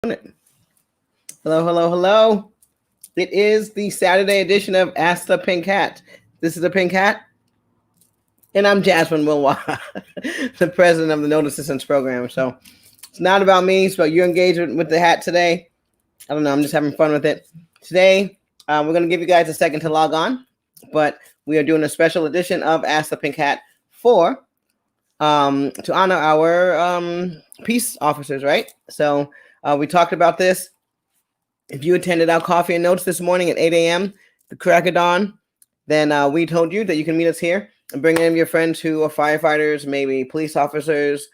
Hello, hello, hello. It is the Saturday edition of Ask the Pink Hat. This is the Pink Hat, and I'm Jasmine Wilwa, the president of the Note Assistance Program. So it's not about me, it's about your engagement with the hat today. I don't know, I'm just having fun with it. Today, we're going to give you guys a second to log on, but we are doing a special edition of Ask the Pink Hat for to honor our peace officers, right? So we talked about this. If you attended our coffee and notes this morning at 8 a.m., the crack of dawn, then we told you that you can meet us here and bring in your friends who are firefighters, maybe police officers,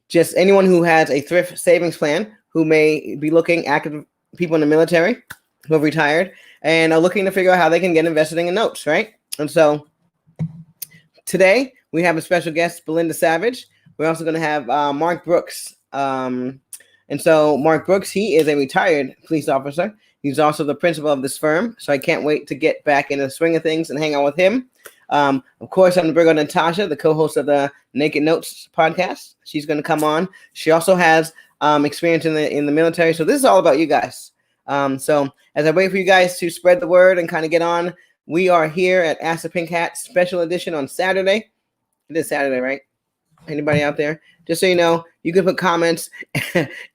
just anyone who has a thrift savings plan, who may be looking, active people in the military who have retired and are looking to figure out how they can get invested in notes, right? And so today we have a special guest, Belinda Savage. We're also going to have Mark Brooks. And so Mark Brooks, he is a retired police officer. He's also the principal of this firm. So I can't wait to get back in the swing of things and hang out with him. Of course, I'm going to bring on Natasha, the co-host of the Naked Notes podcast. She's going to come on. She also has experience in the military. So this is all about you guys. So as I wait for you guys to spread the word and kind of get on, we are here at Ask the Pink Hat special edition on Saturday. It is Saturday, right? Anybody out there? Just so you know, you can put comments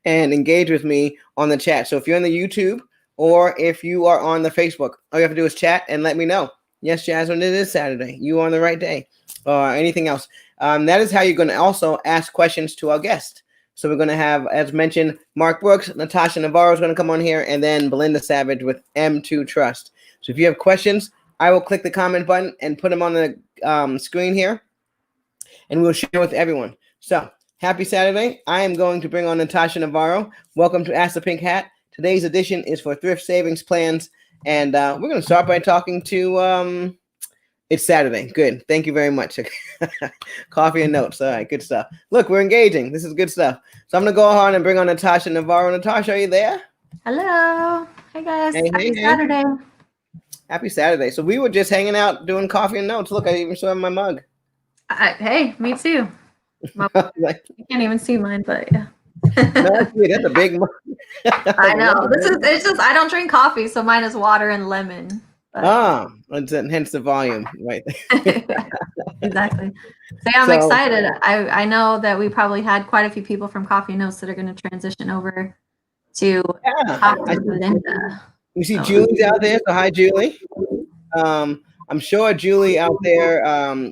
and engage with me on the chat. So if you're on the YouTube or if you are on the Facebook, all you have to do is chat and let me know. Yes, Jasmine, it is Saturday. You are on the right day or anything else. That is how you're going to also ask questions to our guest. So we're going to have, as mentioned, Mark Brooks, Natasha Navarro is going to come on here, and then Belinda Savage with M2 Trust. So if you have questions, I will click the comment button and put them on the screen here, and we'll share with everyone. So happy Saturday. I am going to bring on Natasha Navarro. Welcome to Ask the Pink Hat. Today's edition is for Thrift Savings Plans. And we're going to start by talking to, it's Saturday. Good. Thank you very much. Coffee and notes. All right. Good stuff. Look, we're engaging. This is good stuff. So I'm going to go on and bring on Natasha Navarro. Natasha, are you there? Hello. Hey, guys. Happy Saturday. Happy Saturday. So we were just hanging out doing coffee and notes. Look, I even saw my mug. Hey, me too. You can't even see mine, but yeah. That's a big mug. I know. It's just I don't drink coffee, so mine is water and lemon. But... hence the volume, right? Exactly. So yeah, I'm excited. I know that we probably had quite a few people from Coffee Notes that are going to transition over to talk to Belinda. You see Julie's out there, so hi, Julie. I'm sure Julie out there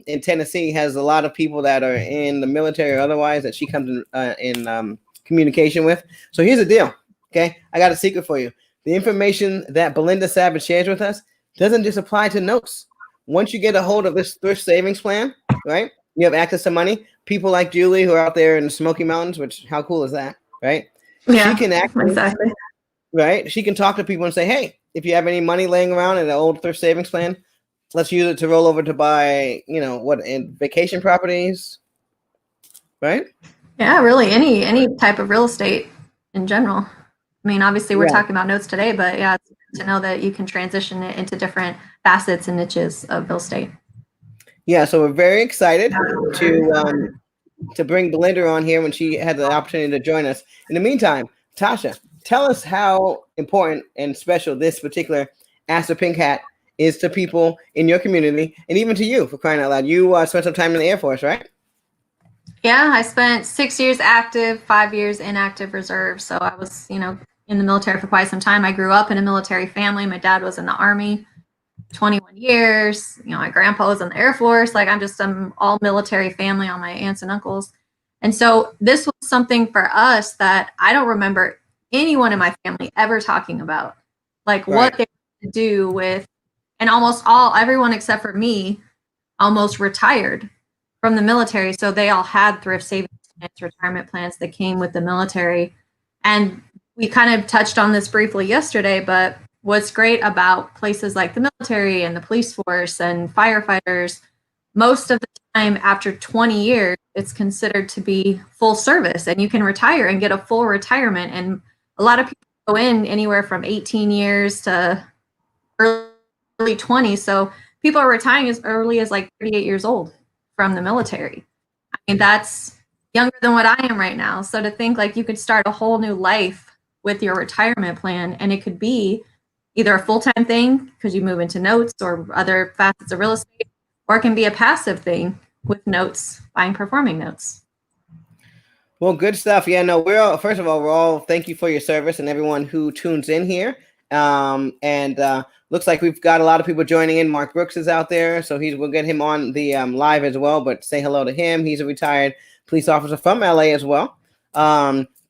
in Tennessee has a lot of people that are in the military or otherwise that she comes in communication with. So here's the deal, okay? I got a secret for you. The information that Belinda Savage shares with us doesn't just apply to notes. Once you get a hold of this thrift savings plan, right? You have access to money. People like Julie who are out there in the Smoky Mountains, which how cool is that, right? Yeah, she can exactly. Right? She can talk to people and say, hey, if you have any money laying around in an old thrift savings plan, let's use it to roll over to buy, in vacation properties, right? Yeah, really, any type of real estate in general. I mean, obviously, we're talking about notes today, but yeah, it's good to know that you can transition it into different facets and niches of real estate. Yeah, so we're very excited to bring Belinda on here when she had the opportunity to join us. In the meantime, Tasha, tell us how important and special this particular Ask the Pink Hat is to people in your community and even to you, for crying out loud. You spent some time in the Air Force, right? Yeah, I spent 6 years active, 5 years inactive reserve. So I was, in the military for quite some time. I grew up in a military family. My dad was in the Army 21 years. My grandpa was in the Air Force. Like I'm just an all military family on my aunts and uncles. And so this was something for us that I don't remember anyone in my family ever talking about, like what they were to do with, and everyone except for me almost retired from the military. So they all had thrift savings plans, retirement plans that came with the military. And we kind of touched on this briefly yesterday, but what's great about places like the military and the police force and firefighters, most of the time after 20 years, it's considered to be full service and you can retire and get a full retirement. And a lot of people go in anywhere from 18 years to early 20s. So people are retiring as early as like 38 years old from the military. I mean, that's younger than what I am right now. So to think like you could start a whole new life with your retirement plan, and it could be either a full-time thing because you move into notes or other facets of real estate, or it can be a passive thing with notes, buying performing notes. Well, good stuff. Yeah, no, first of all, thank you for your service and everyone who tunes in here. Looks like we've got a lot of people joining in. Mark Brooks is out there, so we'll get him on the live as well, but say hello to him. He's a retired police officer from LA as well.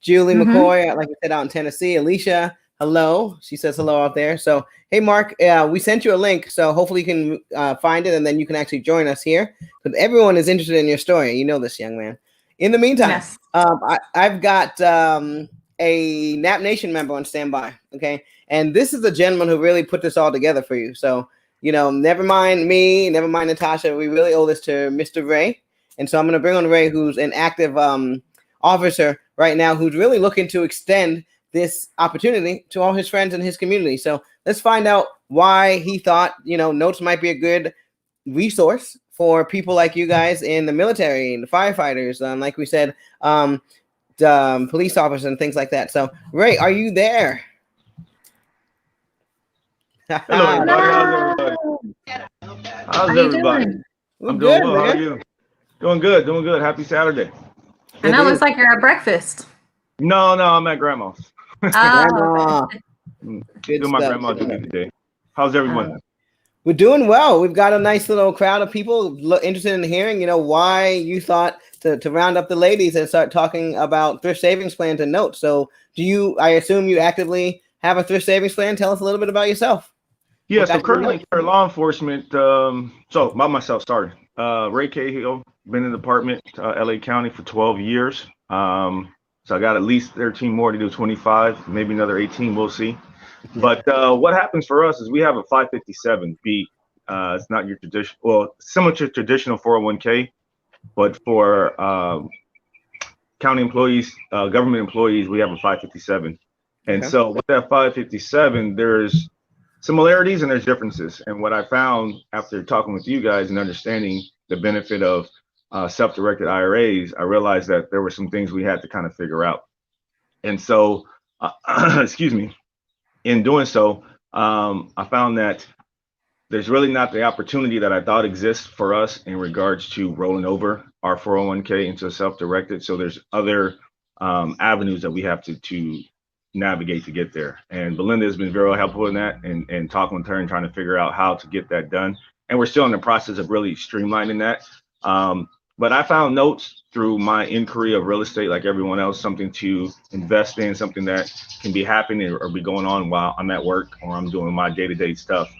Julie McCoy, like I said, out in Tennessee. Alicia, hello. She says hello out there. So, hey, Mark, we sent you a link, so hopefully you can find it, and then you can actually join us here, because everyone is interested in your story. You know this, young man. In the meantime, yes. I've got a Nap Nation member on standby, okay? And this is the gentleman who really put this all together for you. So, never mind me, never mind Natasha. We really owe this to Mr. Ray. And so I'm going to bring on Ray, who's an active officer right now, who's really looking to extend this opportunity to all his friends in his community. So let's find out why he thought, notes might be a good resource for people like you guys in the military and the firefighters, like we said, police officers and things like that. So, Ray, are you there? Hello, everybody. How's everybody? I'm doing well. How are you? Doing good. Happy Saturday. I know, it looks like you're at breakfast. No, I'm at grandma's. Grandma. Doing my grandma duty today. How's everyone? We're doing well. We've got a nice little crowd of people interested in hearing, why you thought to round up the ladies and start talking about thrift savings plans and notes. So I assume you actively have a thrift savings plan. Tell us a little bit about yourself. Yeah, so currently for law enforcement, so about myself, sorry. Ray Cahill, been in the department, LA County for 12 years. So I got at least 13 more to do, 25, maybe another 18, we'll see. But what happens for us is we have a 557B. It's not your traditional, well, similar to traditional 401k, but for county employees, government employees, we have a 557. And so with that 557, there's similarities and there's differences. And what I found after talking with you guys and understanding the benefit of self-directed IRAs, I realized that there were some things we had to kind of figure out. And so, excuse me. In doing so, I found that there's really not the opportunity that I thought exists for us in regards to rolling over our 401k into self-directed. So there's other avenues that we have to navigate to get there. And Belinda has been very helpful in that and talking with her and trying to figure out how to get that done. And we're still in the process of really streamlining that. But I found notes through my inquiry of real estate, like everyone else, something to invest in, something that can be happening or be going on while I'm at work or I'm doing my day-to-day stuff.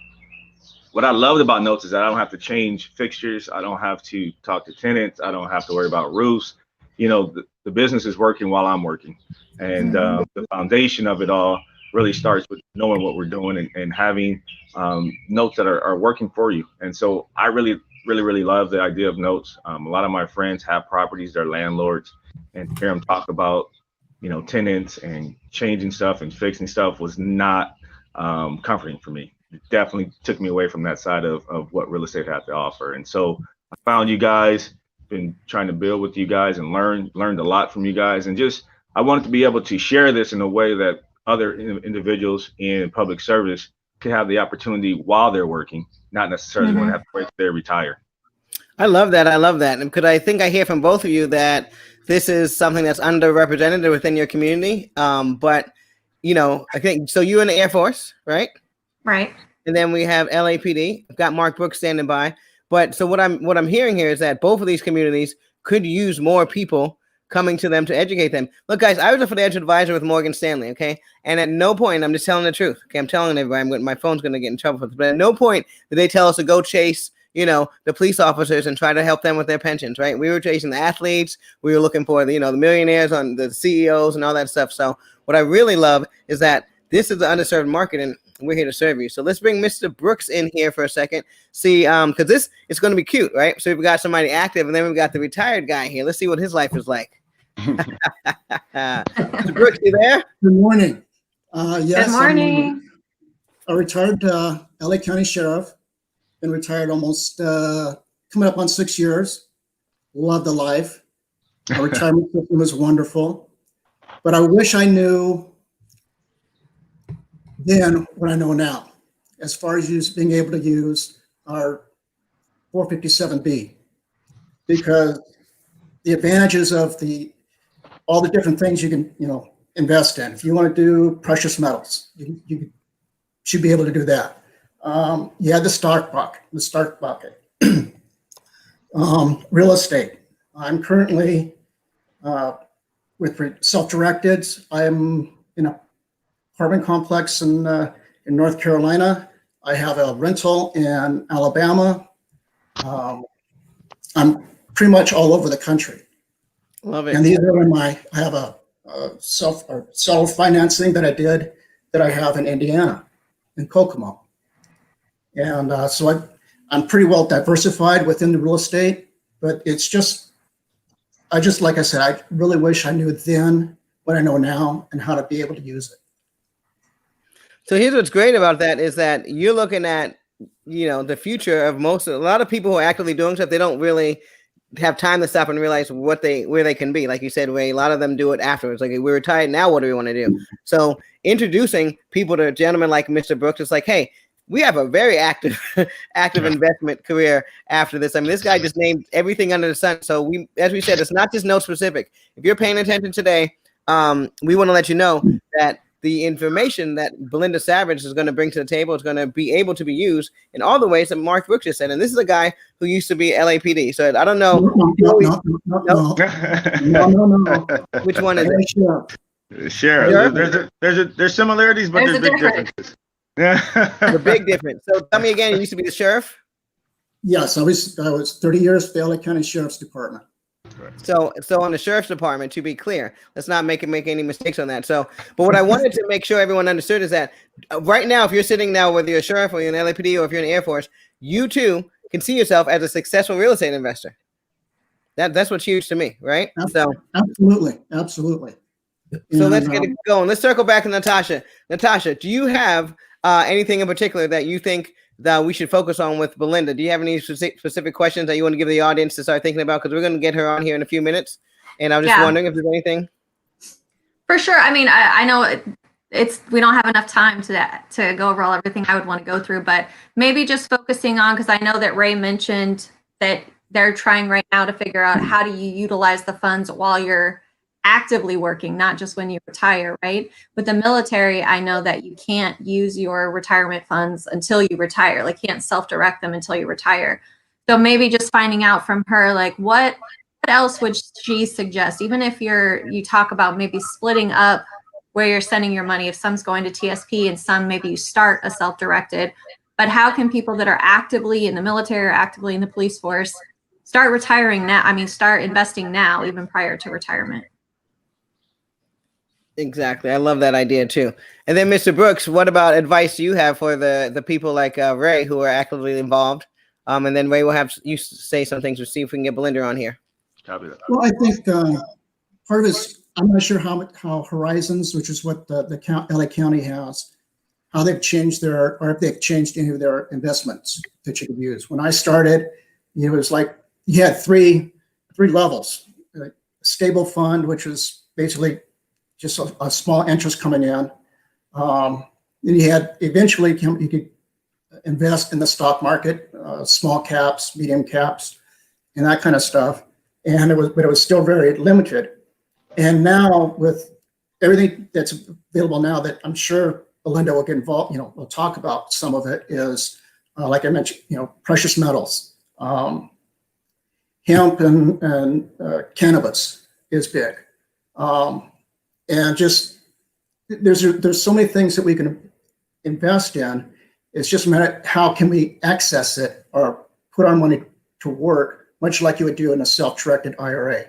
What I loved about notes is that I don't have to change fixtures. I don't have to talk to tenants. I don't have to worry about roofs. The business is working while I'm working. And the foundation of it all really starts with knowing what we're doing and having notes that are working for you. And so I really love the idea of notes. A lot of my friends have properties, they're landlords, and to hear them talk about, tenants and changing stuff and fixing stuff was not comforting for me. It definitely took me away from that side of what real estate had to offer. And so I found you guys, been trying to build with you guys and learned a lot from you guys. And just, I wanted to be able to share this in a way that other individuals in public service could have the opportunity while they're working, not necessarily want to have to wait till they retire. I love that. Because I think I hear from both of you that this is something that's underrepresented within your community. But, I think, so you in the Air Force, right? Right. And then we have LAPD. I've got Mark Brooks standing by. But so what I'm hearing here is that both of these communities could use more people coming to them to educate them. Look, guys, I was a financial advisor with Morgan Stanley, okay? And at no point, I'm just telling the truth, okay? I'm telling everybody, my phone's going to get in trouble for this, but at no point did they tell us to go chase, the police officers and try to help them with their pensions, right? We were chasing the athletes. We were looking for, the millionaires, on the CEOs and all that stuff. So what I really love is that this is the underserved market, and we're here to serve you. So let's bring Mr. Brooks in here for a second. See, because this is going to be cute, right? So we've got somebody active, and then we've got the retired guy here. Let's see what his life is like. Mr. Brooks, you there? Good morning. Yes, Good morning. I'm a retired LA County Sheriff. Been retired almost coming up on 6 years. Love the life. Our retirement system is wonderful, but I wish I knew then what I know now, as far as being able to use our 457B, because the advantages of all the different things you can, invest in. If you want to do precious metals, you should be able to do that. You have the stock bucket, real estate. I'm currently with self-directed. I'm in an apartment complex in North Carolina. I have a rental in Alabama. I'm pretty much all over the country. Love it. And these are I have a self-financing that I have in Indiana, in Kokomo. And so I'm pretty well diversified within the real estate, but like I said, I really wish I knew then what I know now and how to be able to use it. So here's what's great about that is that you're looking at, the future of a lot of people who are actively doing stuff. They don't really have time to stop and realize where they can be. Like you said, Ray, a lot of them do it afterwards. Like, we're retired now, what do we want to do? So introducing people to gentlemen like Mr. Brooks, it's like, hey, we have a very active investment career after this. I mean, this guy just named everything under the sun. So as we said, it's not just note specific. If you're paying attention today, we want to let you know that the information that Belinda Savage is going to bring to the table is going to be able to be used in all the ways that Mark Brooks just said. And this is a guy who used to be LAPD. So I don't know. No. Which one is it? Sure. There's similarities, but there's big differences. The big difference. So tell me again, you used to be the sheriff? Yes, I was 30 years at the LA County Sheriff's Department. So on the sheriff's department, to be clear, let's not make any mistakes on that. So, but what I wanted to make sure everyone understood is that right now, if you're sitting now, whether you're a sheriff or you're an LAPD or if you're in the Air Force, you too can see yourself as a successful real estate investor. That's what's huge to me, right? So absolutely. So let's get it going. Let's circle back to Natasha. Natasha, do you have anything in particular that you think that we should focus on with Belinda? Do you have any specific questions that you want to give the audience to start thinking about? Because we're going to get her on here in a few minutes. And I was just wondering if there's anything. For sure. I mean, I know we don't have enough time to go over everything I would want to go through, but maybe just focusing on, because I know that Ray mentioned that they're trying right now to figure out how do you utilize the funds while you're actively working, not just when you retire, right? With the military, I know that you can't use your retirement funds until you retire, like you can't self-direct them until you retire. So maybe just finding out from her, like what else would she suggest? Even if you talk about maybe splitting up where you're sending your money, if some's going to TSP and some maybe you start a self-directed, but how can people that are actively in the military or actively in the police force start retiring now? I mean, start investing now, even prior to retirement. Exactly. I love that idea too. And then Mr. Brooks, what about advice do you have for the people like Ray who are actively involved? And then Ray will have you say some things to see if we can get Belinda on here. Well, I think part of it, I'm not sure how Horizons, which is what the LA County has, how they've changed or if they've changed any of their investments that you could use. When I started, it was like you had three levels. A stable fund, which was basically just a small interest coming in. Then you had eventually you could invest in the stock market, small caps, medium caps, and that kind of stuff. And it was still very limited. And now with everything that's available now, that I'm sure Belinda will get involved, we'll talk about some of it, is like I mentioned, precious metals, hemp and cannabis is big. And just there's so many things that we can invest in. It's just a matter of how can we access it or put our money to work, much like you would do in a self-directed IRA.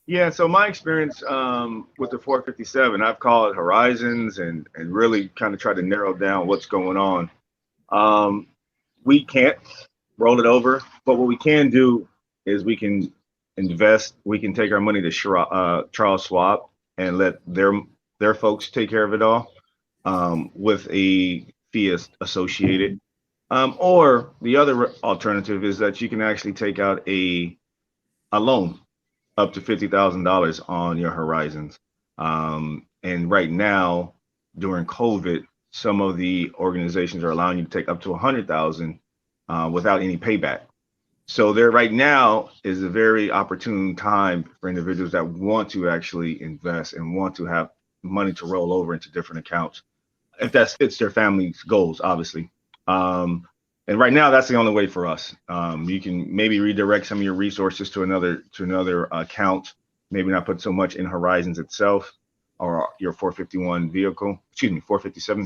Yeah, so my experience with the 457, I've called Horizons and really kind of tried to narrow down what's going on. We can't roll it over, but what we can do is we can invest. We can take our money to Charles Schwab and let their folks take care of it all with a fee associated. Or the other alternative is that you can actually take out a a loan up to $50,000 on your horizons. And right now, during COVID, some of the organizations are allowing you to take up to 100,000 without any payback. So there right now is a very opportune time for individuals that want to actually invest and want to have money to roll over into different accounts, if that fits their family's goals, obviously. And right now, that's the only way for us. You can maybe redirect some of your resources to another account, maybe not put so much in Horizons itself or your 457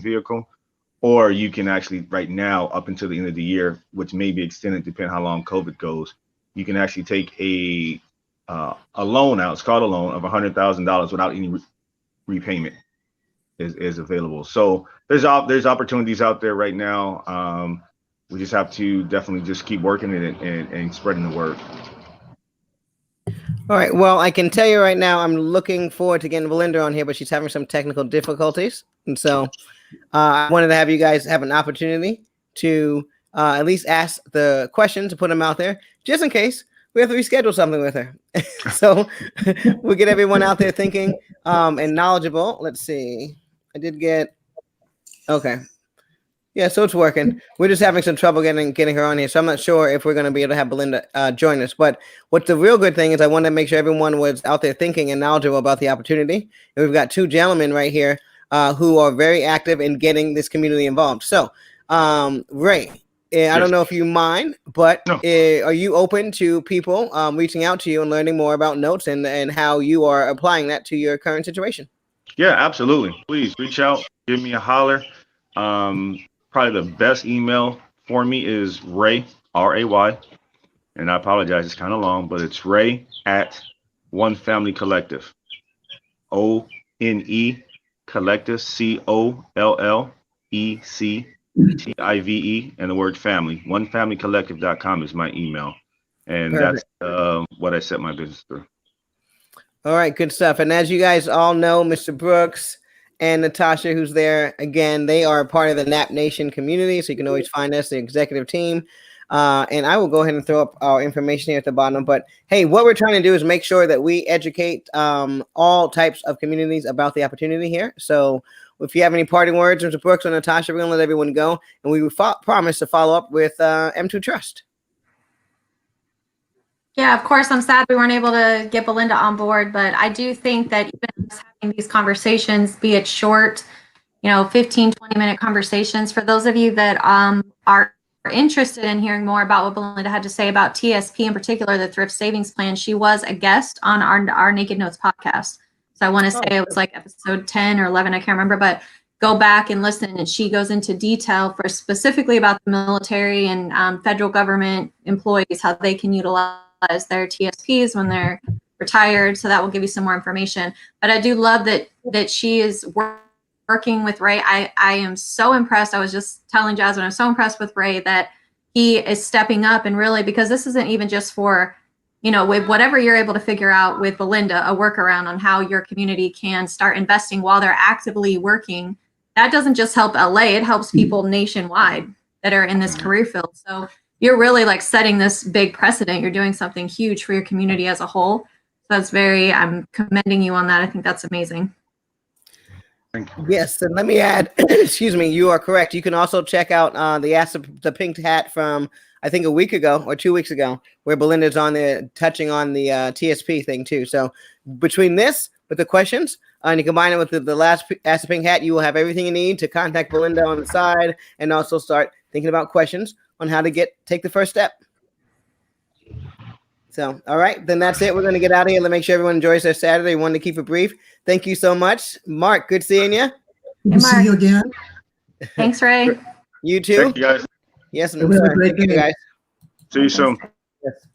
vehicle, or you can actually right now up until the end of the year, which may be extended depending how long COVID goes, you can actually take a loan out. It's called a loan of $100,000 without any repayment is available. So there's opportunities out there right now. We just have to definitely just keep working it and spreading the word. All right. Well, I can tell you right now, I'm looking forward to getting Belinda on here, but she's having some technical difficulties. And so I wanted to have you guys have an opportunity to at least ask the questions, to put them out there, just in case we have to reschedule something with her. So we'll get everyone out there thinking and knowledgeable. Let's see. I did get, okay. Yeah, so it's working. We're just having some trouble getting her on here, so I'm not sure if we're going to be able to have Belinda join us. But what's the real good thing is I wanted to make sure everyone was out there thinking and knowledgeable about the opportunity. And we've got two gentlemen right here who are very active in getting this community involved. So, Ray, I don't know if you mind, but no. Are you open to people reaching out to you and learning more about notes and how you are applying that to your current situation? Yeah, absolutely. Please reach out, give me a holler. Probably the best email for me is Ray, R-A-Y, and I apologize, it's kind of long, but it's Ray at One Family Collective, O-N-E Collective, C-O-L-L-E-C-T-I-V-E, and the word family. OneFamilyCollective.com is my email, and Perfect. That's what I set my business through. All right, good stuff. And as you guys all know, Mr. Brooks and Natasha, who's there, again, they are part of the Nap Nation community, so you can always find us, the executive team. And I will go ahead and throw up our information here at the bottom. But, hey, what we're trying to do is make sure that we educate all types of communities about the opportunity here. So if you have any parting words, Mr. Brooks or Natasha, we're going to let everyone go. And we promise to follow up with M2 Trust. Yeah, of course, I'm sad we weren't able to get Belinda on board, but I do think that even us having these conversations, be it short, 15, 20-minute conversations, for those of you that are interested in hearing more about what Belinda had to say about TSP, in particular, the Thrift Savings Plan, she was a guest on our Naked Notes podcast. So I want to say it was like episode 10 or 11, I can't remember, but go back and listen, and she goes into detail for specifically about the military and federal government employees, how they can utilize their TSPs when they're retired. So that will give you some more information. But I do love that she is working with Ray. I am so impressed. I was just telling Jasmine, I'm so impressed with Ray that he is stepping up, and really, because this isn't even just for, with whatever you're able to figure out with Belinda, a workaround on how your community can start investing while they're actively working. That doesn't just help LA, it helps people nationwide that are in this career field. So you're really like setting this big precedent. You're doing something huge for your community as a whole. So that's I'm commending you on that. I think that's amazing. Yes, and let me add, excuse me, you are correct. You can also check out the Pink Hat from, I think, a week ago or 2 weeks ago, where Belinda's on there touching on the TSP thing too. So between this, with the questions, and you combine it with the last Ask the Pink Hat, you will have everything you need to contact Belinda on the side and also start thinking about questions on how to take the first step. So, all right, then that's it. We're going to get out of here. Let's make sure everyone enjoys their Saturday. We wanted to keep it brief. Thank you so much. Mark, good seeing you. Good to see you again. Thanks, Ray. You too. Thank you, guys. Yes, have a great day, guys. See you soon. Yes.